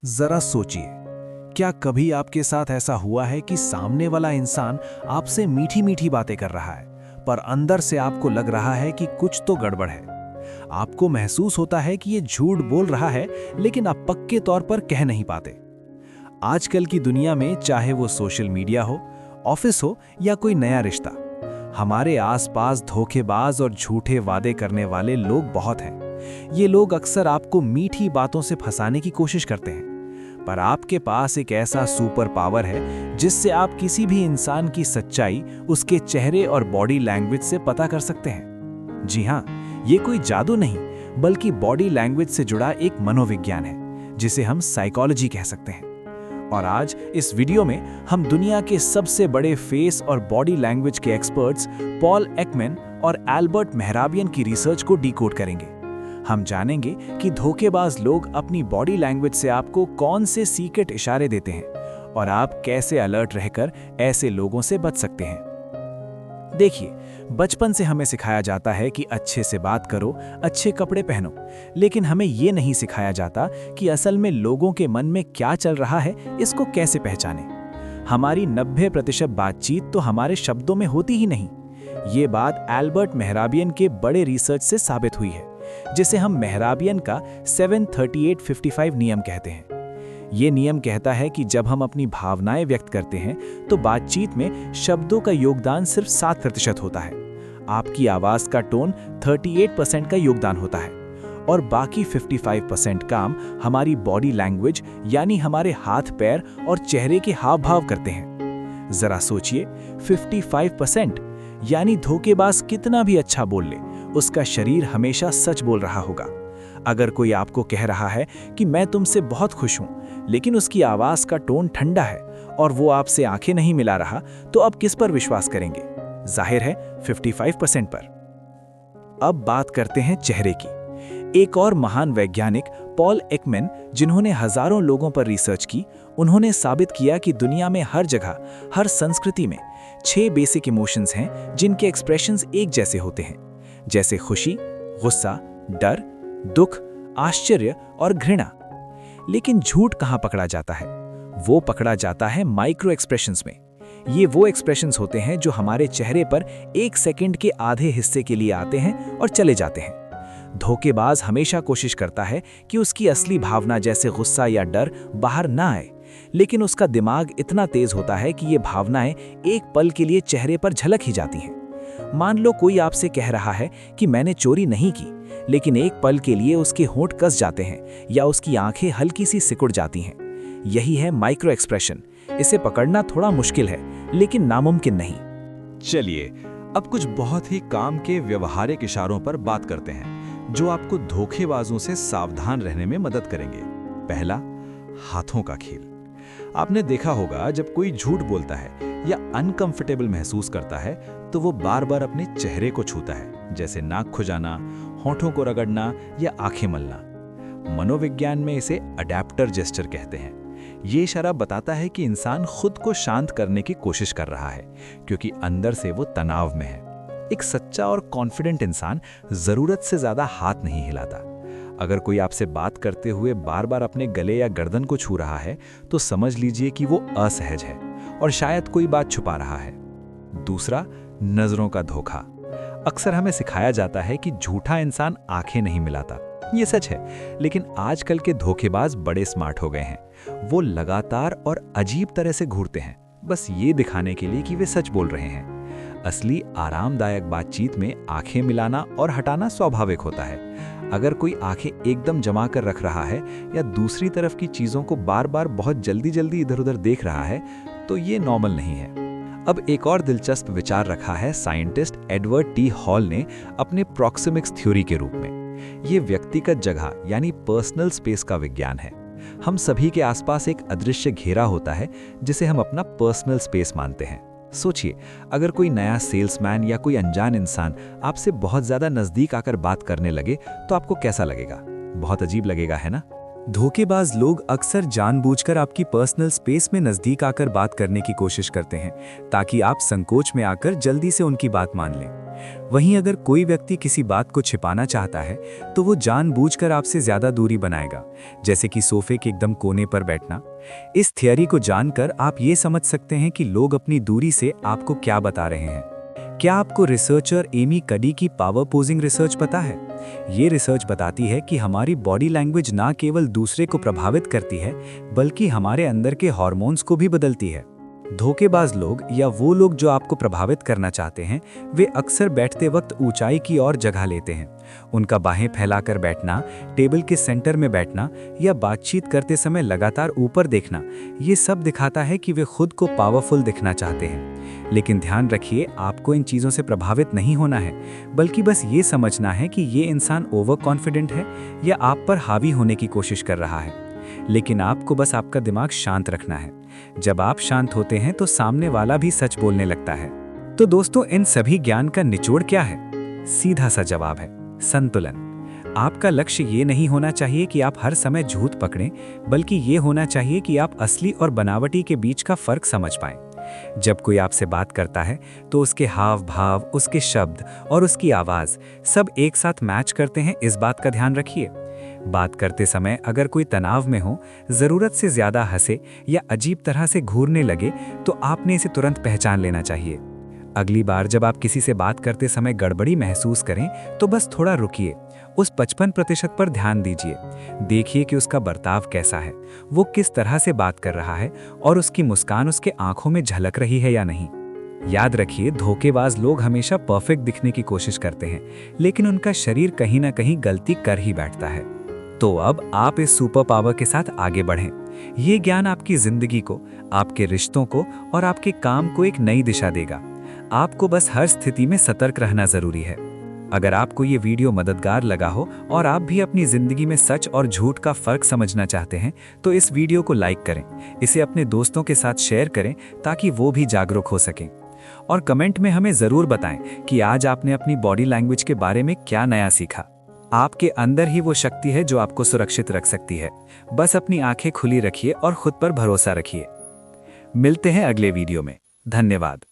जरा सोचिए, क्या कभी आपके साथ ऐसा हुआ है कि सामने वाला इंसान आपसे मीठी मीठी बातें कर रहा है, पर अंदर से आपको लग रहा है कि कुछ तो गड़बड़ है। आपको महसूस होता है कि ये झूठ बोल रहा है, लेकिन आप पक्के तौर पर कह नहीं पाते। आजकल की दुनिया में, चाहे वो सोशल मीडिया हो, ऑफिस हो या कोई नया रिश्ता, हमारे आसपास धोखेबाज और झूठे वादे करने वाले लोग बहुत हैं। ये लोग अक्सर आपको मीठी बातों से फंसाने की कोशिश करते हैं, पर आपके पास एक ऐसा सुपर पावर है जिससे आप किसी भी इंसान की सच्चाई उसके चेहरे और बॉडी लैंग्वेज से पता कर सकते हैं। जी हाँ, ये कोई जादू नहीं, बल्कि बॉडी लैंग्वेज से जुड़ा एक मनोविज्ञान है, जिसे हम साइकोलॉजी कह सकते हैं। और आज इस वीडियो में हम दुनिया के सबसे बड़े फेस और बॉडी लैंग्वेज के एक्सपर्ट्स पॉल एकमैन और एल्बर्ट मेहराबियन की रिसर्च को डिकोड करेंगे। हम जानेंगे कि धोखेबाज लोग अपनी बॉडी लैंग्वेज से आपको कौन से सीक्रेट इशारे देते हैं और आप कैसे अलर्ट रहकर ऐसे लोगों से बच सकते हैं। देखिए, बचपन से हमें सिखाया जाता है कि अच्छे से बात करो, अच्छे कपड़े पहनो, लेकिन हमें ये नहीं सिखाया जाता कि असल में लोगों के मन में क्या चल रहा है, इसको कैसे पहचानें। हमारी 90% बातचीत तो हमारे शब्दों में होती ही नहीं। ये बात एल्बर्ट मेहराबियन के बड़े रिसर्च से साबित हुई है, जिसे हम मेहराबियन का 738-55 नियम कहते हैं। ये नियम कहता है कि जब हम अपनी भावनाएं व्यक्त करते हैं तो बातचीत में शब्दों का योगदान सिर्फ 7% होता है। आपकी आवाज का टोन 38% का योगदान होता है और बाकी 55% काम हमारी बॉडी लैंग्वेज यानी हमारे हाथ, पैर और चेहरे के हाव भाव करते हैं। जरा सोचिए, 55% यानी धोखेबाज कितना भी अच्छा बोल ले, उसका शरीर हमेशा सच बोल रहा होगा। अगर कोई आपको कह रहा है कि मैं तुमसे बहुत खुश हूं, लेकिन उसकी आवाज का टोन ठंडा है और वो आपसे आंखें नहीं मिला रहा, तो अब किस पर विश्वास करेंगे? जाहिर है 55% पर। अब बात करते हैं चेहरे की। एक और महान वैज्ञानिक पॉल एकमैन, जिन्होंने हजारों लोगों पर रिसर्च की, उन्होंने साबित किया कि दुनिया में हर जगह, हर संस्कृति में 6 बेसिक इमोशंस हैं जिनके एक्सप्रेशंस एक जैसे होते हैं, जैसे खुशी, गुस्सा, डर, दुख, आश्चर्य और घृणा। लेकिन झूठ कहां पकड़ा जाता है? वो पकड़ा जाता है माइक्रो एक्सप्रेशंस में। ये वो एक्सप्रेशंस होते हैं जो हमारे चेहरे पर 1 सेकंड के आधे हिस्से के लिए आते हैं और चले जाते हैं। धोखेबाज हमेशा कोशिश करता है कि उसकी असली भावना जैसे गुस्सा या डर बाहर ना आए, लेकिन उसका दिमाग इतना तेज होता है कि ये भावनाएं एक पल के लिए चेहरे पर झलक ही जाती हैं। मान लो कोई आपसे कह रहा है कि मैंने चोरी नहीं की, लेकिन एक पल के लिए उसके होंठ कस जाते हैं या उसकी आंखें हल्की सी सिकुड़ जाती हैं। यही है माइक्रो एक्सप्रेशन। इसे पकड़ना थोड़ा मुश्किल है, लेकिन नामुमकिन नहीं। चलिए, अब कुछ बहुत ही काम के व्यवहारिक इशारों पर बात करते हैं, जो आपको धोखेबाजों से सावधान रहने में मदद करेंगे। पहला, हाथों का खेल। आपने देखा होगा, जब कोई झूठ बोलता है या अनकंफर्टेबल महसूस करता है तो वो बार बार अपने चेहरे को छूता है, जैसे नाक खुजाना, होठों को रगड़ना या आंखें मलना। मनोविज्ञान में इसे अडैप्टर जेस्चर कहते हैं। ये इशारा बताता है कि इंसान खुद को शांत करने की कोशिश कर रहा है, क्योंकि अंदर से वो तनाव में है। एक सच्चा और कॉन्फिडेंट इंसान जरूरत से ज्यादा हाथ नहीं हिलाता। अगर कोई आपसे बात करते हुए बार बार अपने गले या गर्दन को छू रहा है, तो समझ लीजिए कि वो असहज है और शायद कोई बात छुपा रहा है। दूसरा, नजरों का धोखा। अक्सर हमें सिखाया जाता है कि झूठा इंसान आंखें नहीं मिलाता। ये सच है, लेकिन आजकल के धोखेबाज बड़े स्मार्ट हो गए हैं। वो लगातार और अजीब तरह से घूरते हैं, बस ये दिखाने के लिए कि वे सच बोल रहे हैं। असली आरामदायक बातचीत में आंखें मिलाना और हटाना स्वाभाविक होता है। अगर कोई आंखें एकदम जमा कर रख रहा है या दूसरी तरफ की चीजों को बार बार बहुत जल्दी जल्दी इधर उधर देख रहा है, तो ये नॉर्मल नहीं है। अब एक और दिलचस्प विचार रखा है साइंटिस्ट एडवर्ड टी हॉल ने अपने प्रॉक्सिमिक्स थ्योरी के रूप में। ये व्यक्तिगत जगह यानी पर्सनल स्पेस का विज्ञान है। हम सभी के आसपास एक अदृश्य घेरा होता है, जिसे हम अपना पर्सनल स्पेस मानते हैं। सोचिए, अगर कोई नया सेल्समैन या कोई अनजान इंसान आपसे बहुत ज्यादा नजदीक आकर बात करने लगे, तो आपको कैसा लगेगा? बहुत अजीब लगेगा, है ना? धोखेबाज लोग अक्सर जानबूझकर आपकी पर्सनल स्पेस में नज़दीक आकर बात करने की कोशिश करते हैं ताकि आप संकोच में आकर जल्दी से उनकी बात मान लें। वहीं अगर कोई व्यक्ति किसी बात को छिपाना चाहता है तो वो जानबूझकर आपसे ज़्यादा दूरी बनाएगा, जैसे कि सोफे के एकदम कोने पर बैठना। इस थियरी को जानकर आप ये समझ सकते हैं कि लोग अपनी दूरी से आपको क्या बता रहे हैं। क्या आपको रिसर्चर एमी कडी की पावर पोजिंग रिसर्च पता है? ये रिसर्च बताती है कि हमारी बॉडी लैंग्वेज ना केवल दूसरे को प्रभावित करती है बल्कि हमारे अंदर के हार्मोन्स को भी बदलती है। धोखेबाज लोग या वो लोग जो आपको प्रभावित करना चाहते हैं, वे अक्सर बैठते वक्त ऊंचाई की ओर जगह लेते हैं। उनका बाहें फैलाकर बैठना, टेबल के सेंटर में बैठना या बातचीत करते समय लगातार ऊपर देखना, ये सब दिखाता है कि वे खुद को पावरफुल दिखना चाहते हैं। लेकिन ध्यान रखिए, आपको इन चीज़ों से प्रभावित नहीं होना है, बल्कि बस ये समझना है कि ये इंसान ओवर कॉन्फिडेंट है या आप पर हावी होने की कोशिश कर रहा है। लेकिन आपको बस आपका दिमाग शांत रखना है। जब आप शांत होते हैं तो सामने वाला भी सच बोलने लगता है। तो दोस्तों, इन सभी ज्ञान का निचोड़ क्या है? सीधा सा जवाब है संतुलन। आपका लक्ष्य ये नहीं होना चाहिए कि आप हर समय झूठ पकड़ें, बल्कि ये होना चाहिए कि आप असली और बनावटी के बीच का फर्क समझ पाएं। जब कोई आपसे बात करता है तो उसके हाव भाव, उसके शब्द और उसकी आवाज़ सब एक साथ मैच करते हैं, इस बात का ध्यान रखिए। बात करते समय अगर कोई तनाव में हो, ज़रूरत से ज़्यादा हंसे या अजीब तरह से घूरने लगे तो आपने इसे तुरंत पहचान लेना चाहिए। अगली बार जब आप किसी से बात करते समय गड़बड़ी महसूस करें तो बस थोड़ा रुकिए, उस 55% पर ध्यान दीजिए। देखिए कि उसका बर्ताव कैसा है, वो किस तरह से बात कर रहा है और उसकी मुस्कान उसके आंखों में झलक रही है या नहीं। याद रखिए, धोखेबाज लोग हमेशा परफेक्ट दिखने की कोशिश करते हैं, लेकिन उनका शरीर कहीं ना कहीं गलती कर ही बैठता है। तो अब आप इस सुपर पावर के साथ आगे बढ़ें। ये ज्ञान आपकी जिंदगी को, आपके रिश्तों को और आपके काम को एक नई दिशा देगा। आपको बस हर स्थिति में सतर्क रहना जरूरी है। अगर आपको ये वीडियो मददगार लगा हो और आप भी अपनी जिंदगी में सच और झूठ का फर्क समझना चाहते हैं तो इस वीडियो को लाइक करें, इसे अपने दोस्तों के साथ शेयर करें ताकि वो भी जागरूक हो सकें। और कमेंट में हमें जरूर बताएं कि आज आपने अपनी बॉडी लैंग्वेज के बारे में क्या नया सीखा। आपके अंदर ही वो शक्ति है जो आपको सुरक्षित रख सकती है। बस अपनी आंखें खुली रखिए और खुद पर भरोसा रखिए। मिलते हैं अगले वीडियो में। धन्यवाद।